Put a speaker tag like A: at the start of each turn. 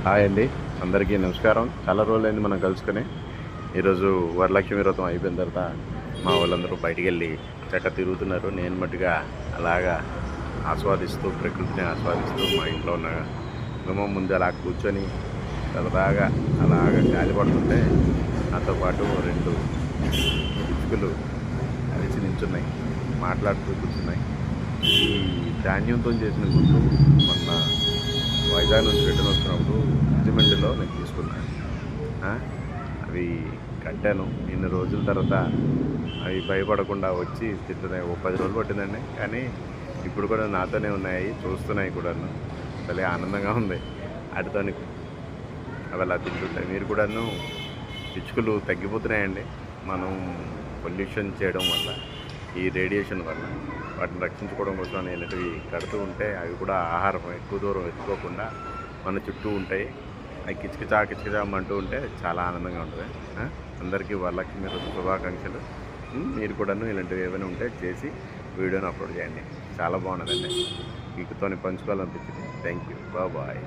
A: Hi అండి, అందరికీ నమస్కారం. చాలా రోజులైంది మనం కలుసుకొని. ఈరోజు వరలక్ష్మి వ్రతం అయిపోయిన తర్వాత మా వాళ్ళందరూ బయటికి వెళ్ళి చక్క తిరుగుతున్నారు. నేను మట్టుగా అలాగా ఆస్వాదిస్తూ, ప్రకృతిని ఆస్వాదిస్తూ మా ఇంట్లో ఉన్న గుమ్మం ముందు అలా కూర్చొని సరదాగా అలాగా గాలి పడుతుంటే నాతో పాటు రెండు పిచ్చుకలు కలిసి నించున్నాయి, మాట్లాడుతూ కూర్చున్నాయి. ఈ ధాన్యంతో చేసిన గుడ్లు మొన్న వైజాగ్ నుంచి రిటర్న్ వస్తున్నప్పుడు రాజమండ్రిలో నేను తీసుకున్నాను. అవి కట్టాను. ఇన్ని రోజుల తర్వాత అవి భయపడకుండా వచ్చి తింటున్నాయి. 10 రోజులు పట్టిందండి, కానీ ఇప్పుడు కూడా నాతోనే ఉన్నాయి, చూస్తున్నాయి కూడాను. భలే ఆనందంగా ఉంది వాటితోని. అవి అలా తింటుంటాయి. మీరు కూడాను పిచ్చుకలు తగ్గిపోతున్నాయండి. మనం పొల్యూషన్ చేయడం వల్ల, ఈ రేడియేషన్ వల్ల వాటిని రక్షించుకోవడం కోసం అనేటివి కడుతూ ఉంటే అవి కూడా ఆహారం ఎక్కువ దూరం ఎత్తుకోకుండా మన చుట్టూ ఉంటాయి. అవి కిచకిచా ఉంటే చాలా ఆనందంగా ఉంటుంది. అందరికీ వరలక్ష్మి వ్రత శుభాకాంక్షలు. మీరు కూడాను ఇలాంటివి ఏమైనా ఉంటే చేసి వీడియోని అప్లోడ్ చేయండి. చాలా బాగున్నదండి, మీకుతో పంచుకోవాలనిపించింది. Thank you, bye.